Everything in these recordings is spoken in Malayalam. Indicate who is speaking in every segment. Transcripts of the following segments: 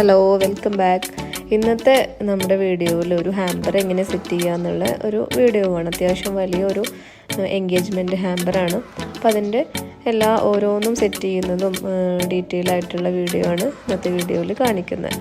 Speaker 1: Hello, welcome back. ഇന്നത്തെ നമ്മുടെ വീഡിയോയിൽ ഒരു ഹാമ്പർ എങ്ങനെ സെറ്റ് ചെയ്യുക എന്നുള്ള ഒരു വീഡിയോ ആണ്. അത്യാവശ്യം വലിയൊരു എൻഗേജ്മെൻറ്റ് ഹാമ്പറാണ്. അപ്പോൾ അതിൻ്റെ ഓരോന്നും സെറ്റ് ചെയ്യുന്നതും ഡീറ്റെയിൽ ആയിട്ടുള്ള വീഡിയോ ആണ് ഇന്നത്തെ വീഡിയോയിൽ കാണിക്കുന്നത്.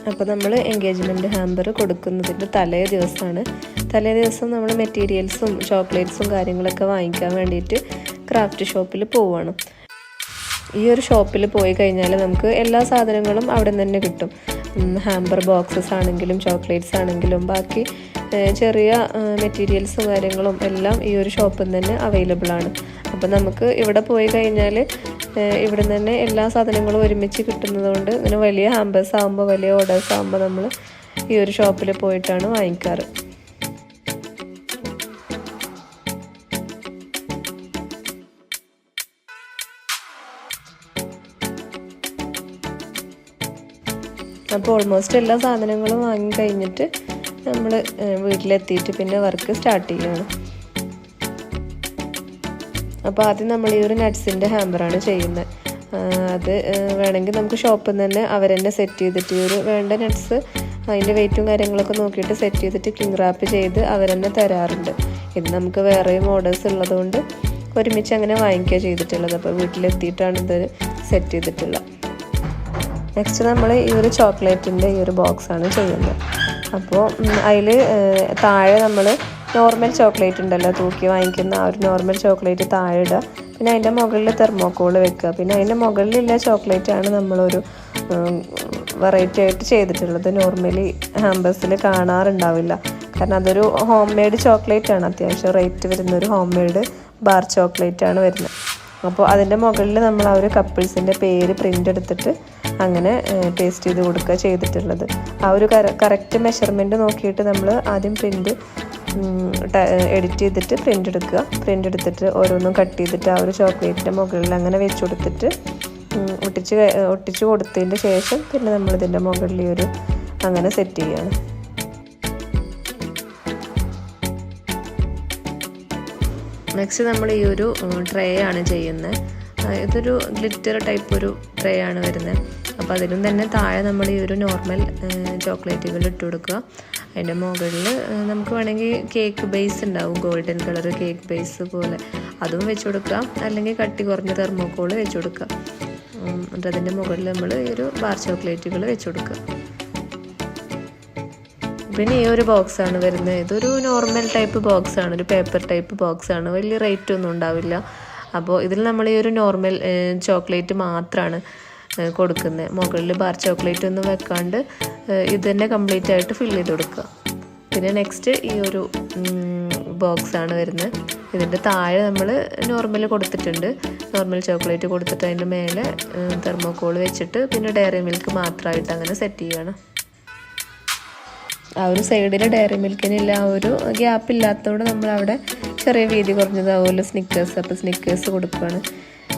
Speaker 1: അപ്പോൾ നമ്മൾ എൻഗേജ്മെൻറ്റ് ഹാമ്പർ കൊടുക്കുന്നതിൻ്റെ തലേ ദിവസം നമ്മൾ മെറ്റീരിയൽസും ചോക്ലേറ്റ്സും കാര്യങ്ങളൊക്കെ വാങ്ങിക്കാൻ വേണ്ടിയിട്ട് ക്രാഫ്റ്റ് ഷോപ്പിൽ പോവുകയാണ്. ഈ ഒരു ഷോപ്പിൽ പോയി കഴിഞ്ഞാൽ നമുക്ക് എല്ലാ സാധനങ്ങളും അവിടെ നിന്ന് തന്നെ കിട്ടും. ഹാമ്പർ ബോക്സസ് ആണെങ്കിലും ചോക്ലേറ്റ്സ് ആണെങ്കിലും ബാക്കി ചെറിയ മെറ്റീരിയൽസും കാര്യങ്ങളും എല്ലാം ഈ ഒരു ഷോപ്പിൽ നിന്ന് തന്നെ അവൈലബിൾ ആണ്. അപ്പോൾ നമുക്ക് ഇവിടെ പോയി കഴിഞ്ഞാൽ ഇവിടെ നിന്ന് തന്നെ എല്ലാ സാധനങ്ങളും ഒരുമിച്ച് കിട്ടുന്നതുകൊണ്ട് ഇങ്ങനെ വലിയ ഹാമ്പേഴ്സ് ആകുമ്പോൾ വലിയ ഓർഡേഴ്സ് ആകുമ്പോൾ നമ്മൾ ഈ ഒരു ഷോപ്പിൽ പോയിട്ടാണ് വാങ്ങിക്കാറ്. അപ്പോൾ ഓൾമോസ്റ്റ് എല്ലാ സാധനങ്ങളും വാങ്ങി കഴിഞ്ഞിട്ട് നമ്മൾ വീട്ടിലെത്തിയിട്ട് പിന്നെ വർക്ക് സ്റ്റാർട്ട് ചെയ്യുകയാണ്. അപ്പോൾ ആദ്യം നമ്മൾ ഈ ഒരു നട്ട്സിൻ്റെ ഹാമ്പറാണ് ചെയ്യുന്നത്. അത് വേണമെങ്കിൽ നമുക്ക് ഷോപ്പിൽ നിന്ന് തന്നെ അവർ തന്നെ സെറ്റ് ചെയ്തിട്ട് ഈ ഒരു വേണ്ട നട്ട്സ് അതിൻ്റെ വെയിറ്റും കാര്യങ്ങളൊക്കെ നോക്കിയിട്ട് സെറ്റ് ചെയ്തിട്ട് ക്ലിംഗ് റാപ്പ് ചെയ്ത് അവർ തന്നെ തരാറുണ്ട്. ഇത് നമുക്ക് വേറെയും ഓർഡേഴ്സ് ഉള്ളതുകൊണ്ട് ഒരുമിച്ച് അങ്ങനെ വാങ്ങിക്കുക ചെയ്തിട്ടുള്ളത്. അപ്പോൾ വീട്ടിലെത്തിയിട്ടാണ് ഇത് സെറ്റ് ചെയ്തിട്ടുള്ളത്. നെക്സ്റ്റ് നമ്മൾ ഈ ഒരു ചോക്ലേറ്റിൻ്റെ ഈ ഒരു ബോക്സാണ് ചെയ്യുന്നത്. അപ്പോൾ അതിൽ താഴെ നമ്മൾ നോർമൽ ചോക്ലേറ്റ് ഉണ്ടല്ലോ, തൂക്കി വാങ്ങിക്കുന്ന ആ ഒരു നോർമൽ ചോക്ലേറ്റ് താഴെ ഇടുക. പിന്നെ അതിൻ്റെ മുകളിൽ തെർമോക്കോൾ വെക്കുക. പിന്നെ അതിൻ്റെ മുകളിലുള്ള ചോക്ലേറ്റാണ് നമ്മളൊരു വെറൈറ്റി ആയിട്ട് ചെയ്തിട്ടുള്ളത്. നോർമലി ഹാമ്പേഴ്സിൽ കാണാറുണ്ടാവില്ല. കാരണം അതൊരു ഹോം മെയ്ഡ് ചോക്ലേറ്റ് ആണ്. അത്യാവശ്യം റേറ്റ് വരുന്നൊരു ഹോം മെയ്ഡ് ബാർ ചോക്ലേറ്റ് ആണ് വരുന്നത്. അപ്പോൾ അതിൻ്റെ മുകളിൽ നമ്മൾ ആ ഒരു കപ്പിൾസിൻ്റെ പേര് പ്രിൻ്റ് എടുത്തിട്ട് അങ്ങനെ പേസ്റ്റ് ചെയ്ത് കൊടുക്കുക ചെയ്തിട്ടുള്ളത്. ആ ഒരു കറക്റ്റ് മെഷർമെൻറ്റ് നോക്കിയിട്ട് നമ്മൾ ആദ്യം പ്രിൻ്റ് എഡിറ്റ് ചെയ്തിട്ട് പ്രിൻ്റ് എടുത്തിട്ട് ഓരോന്നും കട്ട് ചെയ്തിട്ട് ആ ഒരു ചോക്ലേറ്റിൻ്റെ മുകളിൽ അങ്ങനെ വെച്ച് കൊടുത്തിട്ട് ഒട്ടിച്ച് കൊടുത്തതിൻ്റെ ശേഷം പിന്നെ നമ്മളിതിൻ്റെ മുകളിൽ ഈ ഒരു അങ്ങനെ സെറ്റ് ചെയ്യുകയാണ്. നെക്സ്റ്റ് നമ്മൾ ഈ ഒരു ട്രേ ആണ് ചെയ്യുന്നത്. ഇതൊരു ഗ്ലിറ്റർ ടൈപ്പ് ഒരു ട്രേ ആണ് വരുന്നത്. അപ്പോൾ അതിലും തന്നെ താഴെ നമ്മൾ ഈ ഒരു നോർമൽ ചോക്ലേറ്റുകൾ ഇട്ട് കൊടുക്കുക. അതിൻ്റെ മുകളിൽ നമുക്ക് വേണമെങ്കിൽ കേക്ക് ബേസ് ഉണ്ടാവും, ഗോൾഡൻ കളർ കേക്ക് ബേസ് പോലെ അതും വെച്ച് കൊടുക്കുക. അല്ലെങ്കിൽ കട്ടി കുറഞ്ഞ തെർമോക്കോൾ വെച്ച് കൊടുക്കുക. എന്നിട്ട് അതിൻ്റെ മുകളിൽ നമ്മൾ ഈ ഒരു ബാർ ചോക്ലേറ്റുകൾ വെച്ച് കൊടുക്കുക. പിന്നെ ഈ ഒരു ബോക്സാണ് വരുന്നത്. ഇതൊരു നോർമൽ ടൈപ്പ് ബോക്സാണ്, ഒരു പേപ്പർ ടൈപ്പ് ബോക്സാണ്. വലിയ റേറ്റ് ഒന്നും ഉണ്ടാവില്ല. അപ്പോൾ ഇതിൽ നമ്മൾ ഈ ഒരു നോർമൽ ചോക്ലേറ്റ് മാത്രമാണ് കൊടുക്കുന്നത്. മുകളിൽ ബാർ ചോക്ലേറ്റ് ഒന്നും വെക്കാണ്ട് ഇത് തന്നെ കംപ്ലീറ്റ് ആയിട്ട് ഫില്ല് ചെയ്ത് കൊടുക്കുക. പിന്നെ നെക്സ്റ്റ് ഈ ഒരു ബോക്സാണ് വരുന്നത്. ഇതിൻ്റെ താഴെ നമ്മൾ നോർമൽ കൊടുത്തിട്ടുണ്ട്, നോർമൽ ചോക്ലേറ്റ് കൊടുത്തിട്ട് അതിൻ്റെ മേലെ തെർമോക്കോൾ വെച്ചിട്ട് പിന്നെ ഡയറി മിൽക്ക് മാത്രമായിട്ട് അങ്ങനെ സെറ്റ് ചെയ്യുകയാണ്. ആ ഒരു സൈഡിൽ ഡയറി മിൽക്കിനില്ല, ആ ഒരു ഗ്യാപ്പ് ഇല്ലാത്തതുകൊണ്ട് നമ്മളവിടെ ചെറിയ വീതി കുറഞ്ഞതാവുമല്ലോ സ്നിക്കേഴ്സ്, അപ്പോൾ സ്നിക്കേഴ്സ് കൊടുക്കുകയാണ്.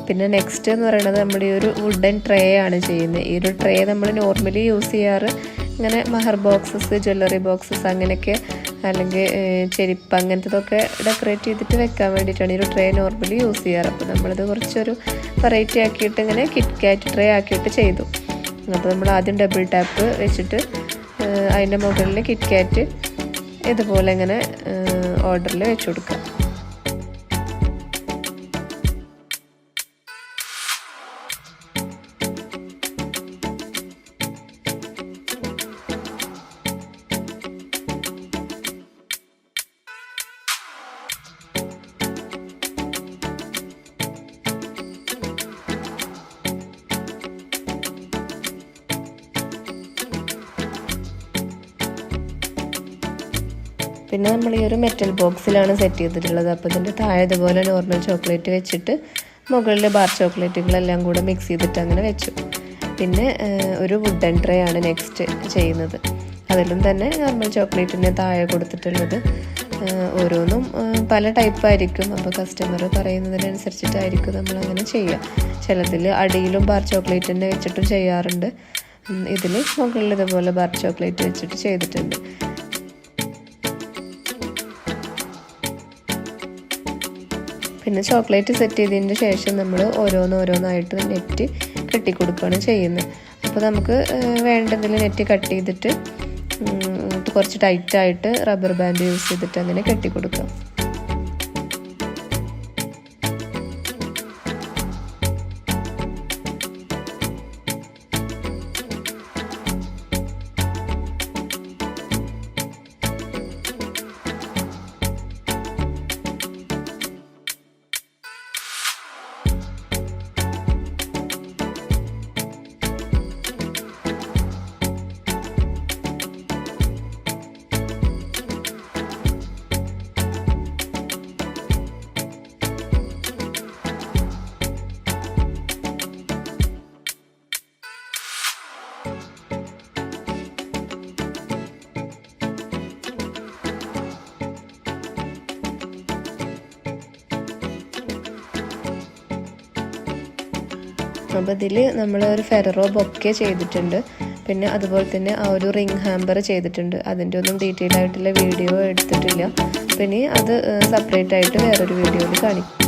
Speaker 1: പിന്നെ നെക്സ്റ്റ് എന്ന് പറയുന്നത് നമ്മൾ ഈ ഒരു വുഡൻ ട്രേ ആണ് ചെയ്യുന്നത്. ഈ ഒരു ട്രേ നമ്മൾ നോർമലി യൂസ് ചെയ്യാറ് ഇങ്ങനെ മഹർ ബോക്സസ്, ജ്വല്ലറി ബോക്സസ് അങ്ങനെയൊക്കെ, അല്ലെങ്കിൽ ചെരുപ്പ് അങ്ങനത്തതൊക്കെ ഡെക്കറേറ്റ് ചെയ്തിട്ട് വെക്കാൻ വേണ്ടിയിട്ടാണ് ഈ ഒരു ട്രേ നോർമലി യൂസ് ചെയ്യാറ്. അപ്പോൾ നമ്മളിത് കുറച്ചൊരു വെറൈറ്റി ആക്കിയിട്ട് ഇങ്ങനെ കിറ്റ് കാറ്റ് ട്രേ ആക്കിയിട്ട് ചെയ്തു. അപ്പോൾ നമ്മൾ ആദ്യം ഡബിൾ ടാപ്പ് വെച്ചിട്ട് അതിൻ്റെ മുകളിൽ കിറ്റ് കാറ്റ് ഇതുപോലെ ഇങ്ങനെ ഓർഡറിൽ വെച്ച് കൊടുക്കുക. പിന്നെ നമ്മൾ ഈ ഒരു മെറ്റൽ ബോക്സിലാണ് സെറ്റ് ചെയ്തിട്ടുള്ളത്. അപ്പോൾ ഇതിൻ്റെ താഴെ ഇതുപോലെ നോർമൽ ചോക്ലേറ്റ് വെച്ചിട്ട് മുകളിൽ ബാർ ചോക്ലേറ്റുകളെല്ലാം കൂടെ മിക്സ് ചെയ്തിട്ട് അങ്ങനെ വെച്ചു. പിന്നെ ഒരു വുഡൻ ട്രേ ആണ് നെക്സ്റ്റ് ചെയ്യുന്നത്. അതിലും തന്നെ നോർമൽ ചോക്ലേറ്റിനെ താഴെ കൊടുത്തിട്ടുള്ളത്. ഓരോന്നും പല ടൈപ്പായിരിക്കും. അപ്പോൾ കസ്റ്റമർ പറയുന്നതിനനുസരിച്ചിട്ടായിരിക്കും നമ്മളങ്ങനെ ചെയ്യുക. ചിലതിൽ അടിയിലും ബാർ ചോക്ലേറ്റ് തന്നെ വെച്ചിട്ടും ചെയ്യാറുണ്ട്. ഇതിൽ മുകളിൽ ഇതുപോലെ ബാർ ചോക്ലേറ്റ് വെച്ചിട്ട് ചെയ്തിട്ടുണ്ട്. പിന്നെ ചോക്ലേറ്റ് സെറ്റ് ചെയ്തതിന് ശേഷം നമ്മൾ ഓരോന്നായിട്ട് നെറ്റ് കെട്ടിക്കൊടുക്കുകയാണ് ചെയ്യുന്നത്. അപ്പോൾ നമുക്ക് വേണ്ടതിൽ നെറ്റ് കട്ട് ചെയ്തിട്ട് കുറച്ച് ടൈറ്റായിട്ട് റബ്ബർ ബാൻഡ് യൂസ് ചെയ്തിട്ട് അങ്ങനെ കെട്ടിക്കൊടുക്കാം. അപ്പോൾ ഇതിൽ നമ്മൾ ഒരു ഫെററോ ബൊക്കെ ചെയ്തിട്ടുണ്ട്. പിന്നെ അതുപോലെ തന്നെ ആ ഒരു റിംഗ് ഹാമ്പർ ചെയ്തിട്ടുണ്ട്. അതിൻ്റെ ഒന്നും ഡീറ്റെയിൽ ആയിട്ടുള്ള വീഡിയോ എടുത്തിട്ടില്ല. പിന്നെ അത് സെപ്പറേറ്റ് ആയിട്ട് വേറൊരു വീഡിയോയിൽ കാണിക്കും.